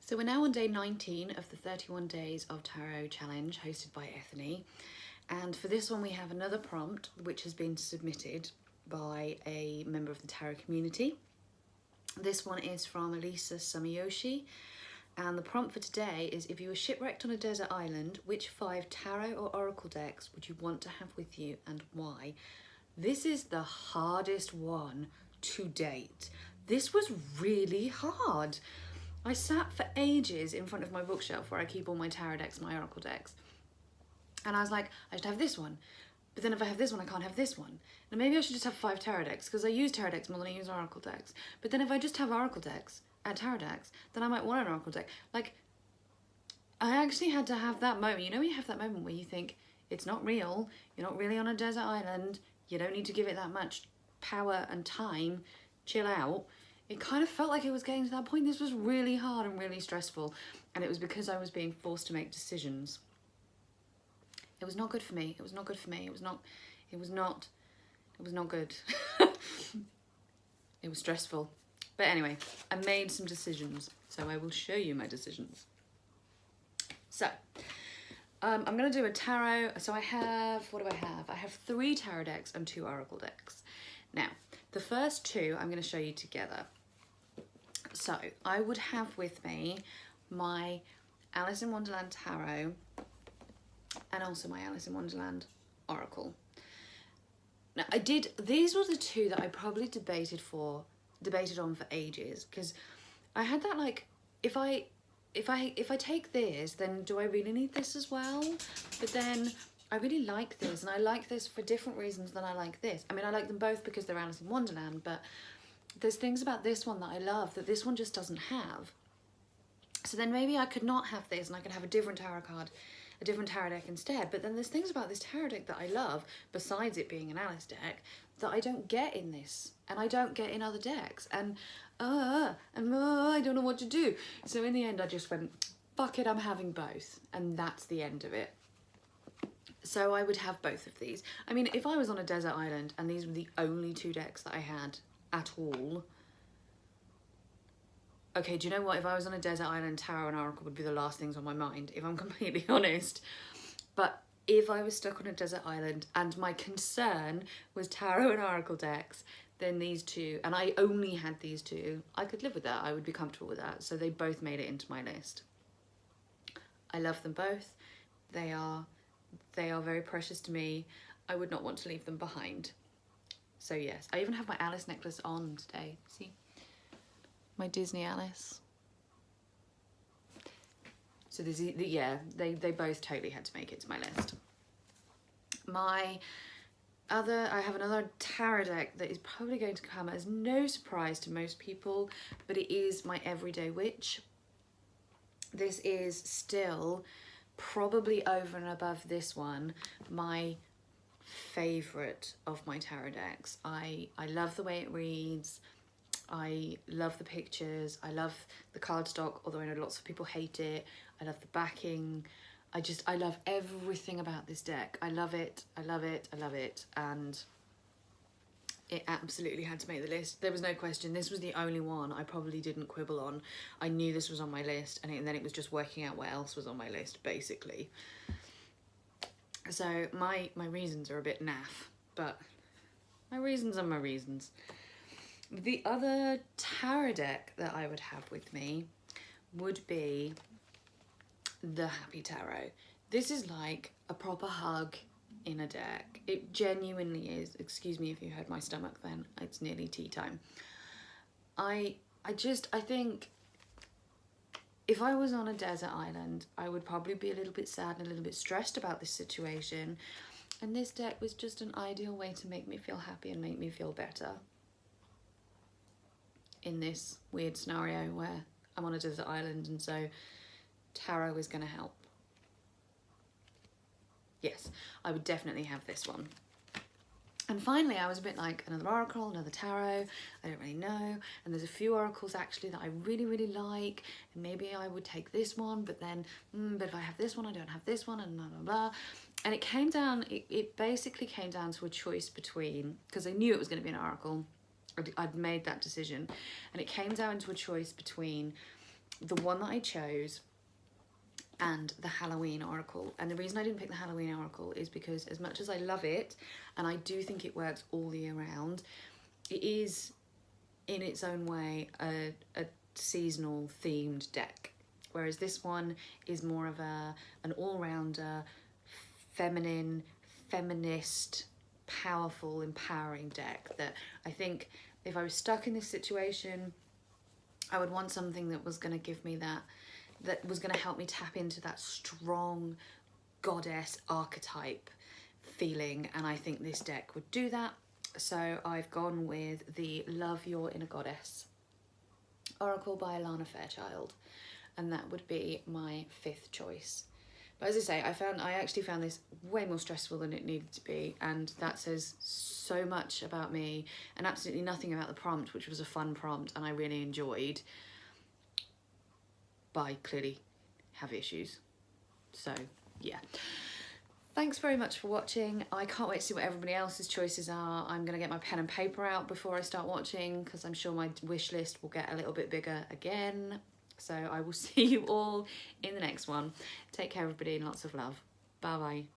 So we're now on day 19 of the 31 Days of Tarot Challenge hosted by Ethony. And for this one we have another prompt which has been submitted by a member of the tarot community. This one is from Elisa Sumiyoshi. And the prompt for today is, if you were shipwrecked on a desert island, which 5 tarot or oracle decks would you want to have with you and why? This is the hardest one to date. This was really hard. I sat for ages in front of my bookshelf where I keep all my tarot decks and my oracle decks. And I was like, I should have this one. But then if I have this one, I can't have this one. And maybe I should just have 5 tarot decks because I use tarot decks more than I use oracle decks. But then if I just have oracle decks, tarot decks, then I might want an oracle deck. Like, I actually had to have that moment. You know, you have that moment where you think it's not real, you're not really on a desert island, you don't need to give it that much power and time, chill out. It kind of felt like it was getting to that point. This was really hard and really stressful, and it was because I was being forced to make decisions. It was not good for me. It was not good for me. It was not good. It was stressful. But anyway, I made some decisions, so I will show you my decisions. So, I'm going to do a tarot. So I have, what do I have? I have 3 tarot decks and 2 oracle decks. Now, the first 2 I'm going to show you together. So, I would have with me my Alice in Wonderland Tarot and also my Alice in Wonderland Oracle. Now, these were the 2 that I probably debated on for ages, because I had that, like, if I take this, then do I really need this as well? But then I really like this, and I like this for different reasons than I like this. I mean, I like them both because they're Alice in Wonderland, but there's things about this one that I love that this one just doesn't have. So then maybe I could not have this and I could have a different tarot card, a different tarot deck instead. But then there's things about this tarot deck that I love, besides it being an Alice deck, that I don't get in this, and I don't get in other decks, and I don't know what to do. So in the end I just went, fuck it, I'm having both, and that's the end of it. So I would have both of these. I mean, if I was on a desert island and these were the only 2 decks that I had at all, okay, do you know what? If I was on a desert island, tarot and oracle would be the last things on my mind, if I'm completely honest. But if I was stuck on a desert island and my concern was tarot and oracle decks, then these 2, and I only had these 2, I could live with that. I would be comfortable with that. So they both made it into my list. I love them both. They are very precious to me. I would not want to leave them behind. So yes, I even have my Alice necklace on today. See? My Disney Alice. So they both totally had to make it to my list. I have another tarot deck that is probably going to come as no surprise to most people, but it is my Everyday Witch. This is still probably over and above this one my favourite of my tarot decks. I love the way it reads. I love the pictures. I love the cardstock, although I know lots of people hate it. I love the backing. I love everything about this deck. I love it, I love it, I love it, and it absolutely had to make the list. There was no question. This was the only one I probably didn't quibble on. I knew this was on my list, and then it was just working out what else was on my list, basically. So my reasons are a bit naff, but my reasons are my reasons. The other tarot deck that I would have with me would be the Happy Tarot. This is like a proper hug in a deck. It genuinely is. Excuse me if you heard my stomach then. It's nearly tea time. I think if I was on a desert island, I would probably be a little bit sad and a little bit stressed about this situation. And this deck was just an ideal way to make me feel happy and make me feel better in this weird scenario where I'm on a desert island, and so tarot is going to help. Yes, I would definitely have this one. And finally, I was a bit like, another oracle, another tarot, I don't really know. And there's a few oracles actually that I really, really like. And maybe I would take this one, but then, but if I have this one, I don't have this one, and blah, blah, blah. And it came down, it basically came down to a choice between, because I knew it was going to be an oracle. I'd made that decision. And it came down to a choice between the one that I chose and the Halloween Oracle. And the reason I didn't pick the Halloween Oracle is because as much as I love it, and I do think it works all year round, it is in its own way a seasonal themed deck. Whereas this one is more of an all-rounder, feminine, feminist, powerful, empowering deck that I think if I was stuck in this situation, I would want something that was going to give me that was going to help me tap into that strong goddess archetype feeling, and I think this deck would do that. So I've gone with the Love Your Inner Goddess Oracle by Alana Fairchild, and that would be my 5th choice. But as I say, I actually found this way more stressful than it needed to be, and that says so much about me and absolutely nothing about the prompt, which was a fun prompt and I really enjoyed, but I clearly have issues. So yeah. Thanks very much for watching. I can't wait to see what everybody else's choices are. I'm going to get my pen and paper out before I start watching because I'm sure my wish list will get a little bit bigger again. So I will see you all in the next one. Take care, everybody, and lots of love. Bye-bye.